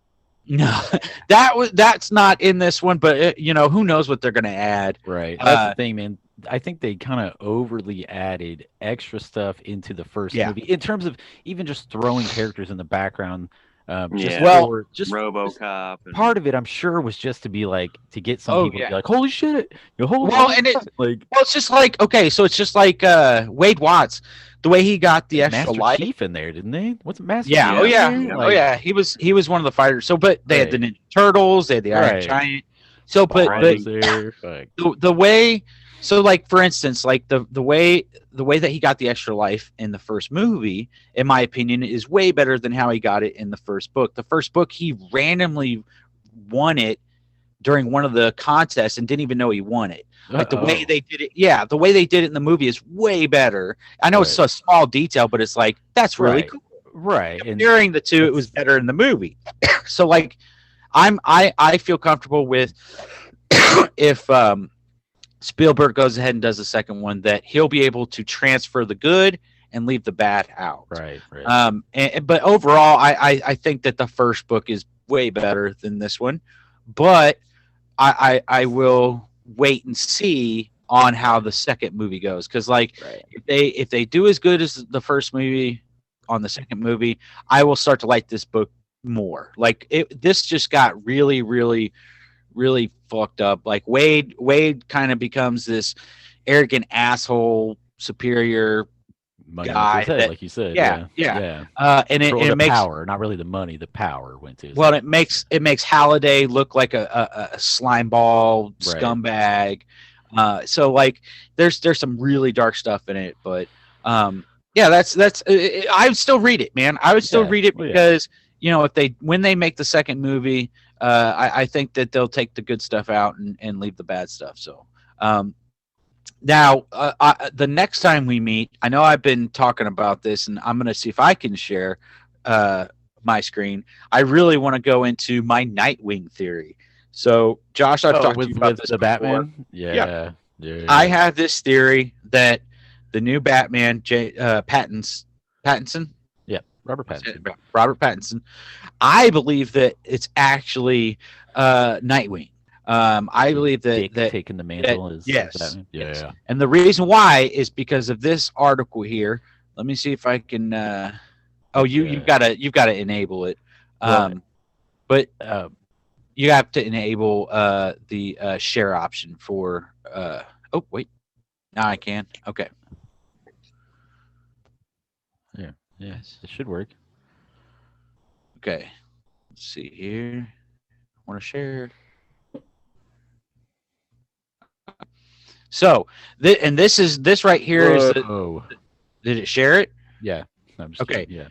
No, that's not in this one, but who knows what they're gonna add. Right. That's the thing, man. I think they kind of overly added extra stuff into the first movie in terms of even just throwing characters in the background. Just RoboCop. Part of it, I'm sure, was just to be like to get some people to be like, "Holy shit!" It's just like so it's just like Wade Watts, the way he got the extra Master life. Chief in there, didn't they? What's Master? Yeah. Chief? He was one of the fighters. So, but they had the Ninja Turtles, they had the Iron Giant. So, but the way. So, like for instance, like the way that he got the extra life in the first movie, in my opinion, is way better than how he got it in the first book. The first book, he randomly won it during one of the contests and didn't even know he won it. Like the way they did it, the way they did it in the movie is way better. I know it's a small detail, but it's like that's really cool. Right. Comparing the two, it was better in the movie. So, like, I feel comfortable with if Spielberg goes ahead and does the second one, that he'll be able to transfer the good and leave the bad out. Right. Right. But overall, I think that the first book is way better than this one, but I will wait and see on how the second movie goes, because like Right. if they do as good as the first movie on the second movie, I will start to like this book more. Like this just got really fucked up. Like Wade kind of becomes this arrogant asshole superior Money went to guy his head, that like you said. yeah Yeah. yeah Yeah. and Or it the makes power, not really the money. The power went to his well head. it makes Halliday look like a slime ball Right. scumbag. So like there's some really dark stuff in it, but yeah, that's I would still read it, man. I would still Yeah. read it Well, yeah. because if when they make the second movie, I think that they'll take the good stuff out and leave the bad stuff. So now the next time we meet, I know I've been talking about this, and I'm gonna see if I can share my screen. I really want to go into my Nightwing theory. So Josh, I've talked to you about with this the before. Batman. Yeah. Yeah. I have this theory that the new Batman, Pattinson, Yeah. Robert Pattinson. Robert Pattinson, I believe that it's actually Nightwing. I believe Dick that taking the mantle is yes, Batman. Yeah. yes. And the reason why is because of this article here. Let me see if I can. You've gotta enable it. Well, But uh, you have to enable the share option for. Oh wait, now I can. Okay. yeah. It should work. Okay. Let's see here. Want to share? So, this right here is the. Whoa. Did it share it? Yeah. No, I'm just Okay. kidding. Yeah.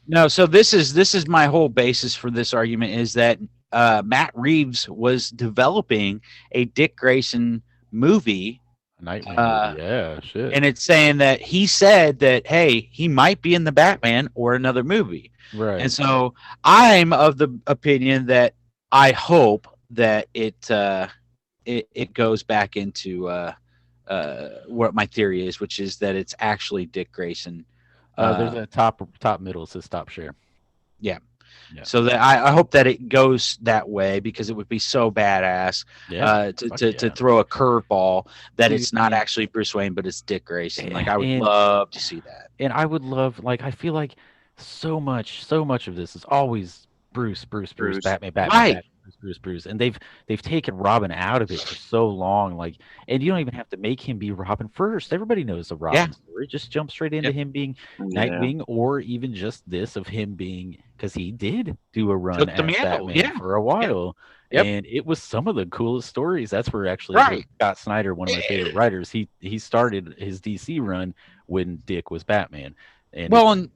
No. So this is my whole basis for this argument is that Matt Reeves was developing a Dick Grayson movie. Nightwing movie. Yeah. Shit. And it's saying that he said that, hey, he might be in the Batman or another movie. Right. And so I'm of the opinion that I hope that it goes back into what my theory is, which is that it's actually Dick Grayson. There's a top middle. It says stop share. Yeah. Yeah. So that I hope that it goes that way, because it would be so badass Yeah. to throw a curveball that Dude, it's not man. actually Bruce Wayne, but it's Dick Grayson. Like I would And- love to see that. And I would love, like, I feel like so much of this is always Bruce, Batman, Right. Batman, Bruce, and they've taken Robin out of it for so long, like, and you don't even have to make him be Robin first. Everybody knows the Robin story. Just jump straight into Yep. him being Yeah. Nightwing, or even just this of him being, because he did do a run Took as the mantle, Batman yeah. for a while. Yep. And it was some of the coolest stories. That's where actually Right. Scott Snyder, one of my favorite writers, he started his DC run when Dick was Batman. And Well, it's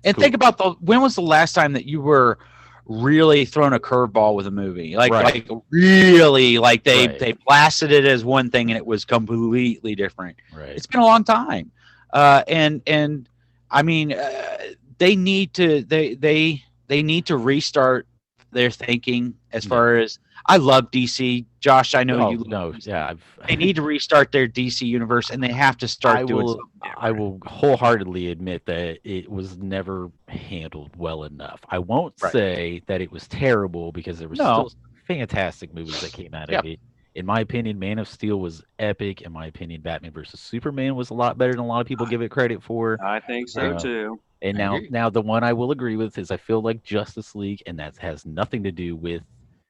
and cool. think about when was the last time that you were really thrown a curveball with a movie? Like Right. really, like they Right. blasted it as one thing and it was completely different. Right. It's been a long time. And I mean, they need to restart their thinking as far as I love DC. Josh, I know Oh, you love no, DC. yeah, They need to restart their DC universe, and they have to start doing something different. I will wholeheartedly admit that it was never handled well enough. I won't Right. say that it was terrible, because there were No. still some fantastic movies that came out Yep. of it. In my opinion, Man of Steel was epic. In my opinion, Batman versus Superman was a lot better than a lot of people give it credit for. I think so Uh, too. And I now, agree. the one I will agree with is I feel like Justice League, and that has nothing to do with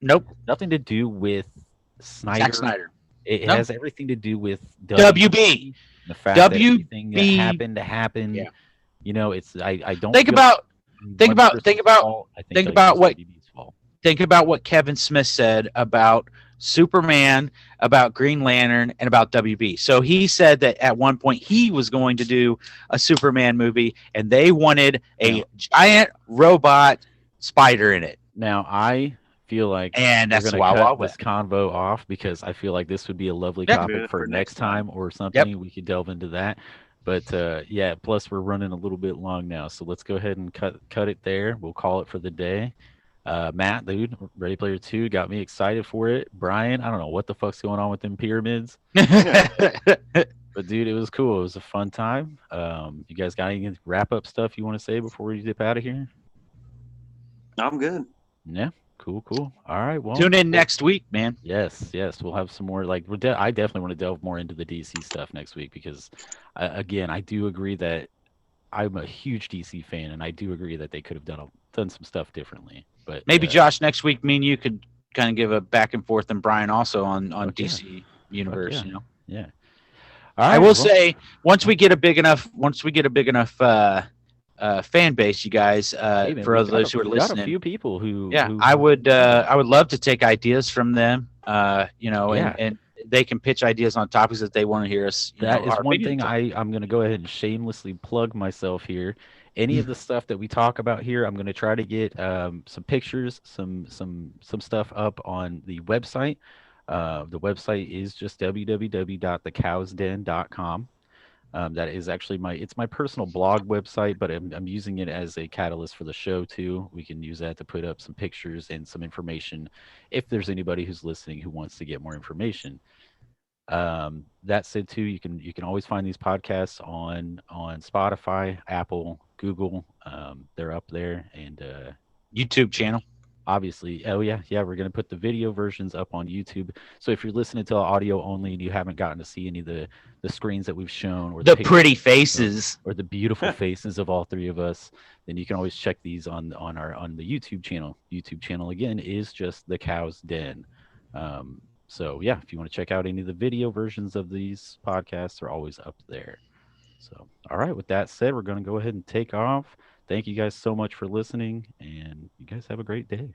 Nope. Snyder. Zack Snyder. It No. has everything to do with WB. The fact that WB. everything that happened. Yeah. You know, it's I don't Think feel about it's think one about- person's think about- fault. I think like about it's what- WB's fault. think about what Kevin Smith said about Superman, about Green Lantern, and about WB. So he said that at one point he was going to do a Superman movie, and they wanted a Yeah. giant robot spider in it. Now I feel like And we're that's gonna Wild cut Wild this convo off, because I feel like this would be a lovely Yep. topic Good for for next next time. time or something. We could delve into that. But yeah, plus we're running a little bit long now, so let's go ahead and cut it there. We'll call it for the day. Matt, dude, Ready Player Two got me excited for it. Brian, I don't know what the fuck's going on with them pyramids, but dude, it was cool. It was a fun time. You guys got any wrap up stuff you want to say before we dip out of here? I'm good. Yeah, cool, cool. All right, well, Tune in next week, man. yes, yes, we'll have some more. Like, I definitely want to delve more into the DC stuff next week because, again, I do agree that I'm a huge DC fan, and I do agree that they could have done some stuff differently. But Maybe Josh, next week, me and you could kind of give a back and forth, and Brian also on fuck yeah, DC fuck Universe. yeah, You know, yeah. All I right, will well, say once we get a big enough, fan base, you guys, hey man, for we other got those who are we got a listening, few people yeah, who I would love to take ideas from them. You know, yeah. and they can pitch ideas on topics that they want to hear us. You That know, is our one opinions thing on. I'm going to go ahead and shamelessly plug myself here. Any of the stuff that we talk about here, I'm going to try to get some pictures, some stuff up on the website. The website is just www.thecowsden.com. That is actually it's my personal blog website, but I'm using it as a catalyst for the show too. We can use that to put up some pictures and some information if there's anybody who's listening who wants to get more information. That said, too, you can always find these podcasts on Spotify, Apple, Google. They're up there, and YouTube channel. obviously, oh yeah, yeah, we're gonna put the video versions up on YouTube. So if you're listening to audio only and you haven't gotten to see any of the screens that we've shown or the The pictures pretty or, faces. or the beautiful faces of all three of us, then you can always check these on the YouTube channel. YouTube channel again is just the Cow's Den. So yeah, if you want to check out any of the video versions of these podcasts, they're always up there. So all right, with that said, we're going to go ahead and take off. Thank you guys so much for listening, and you guys have a great day.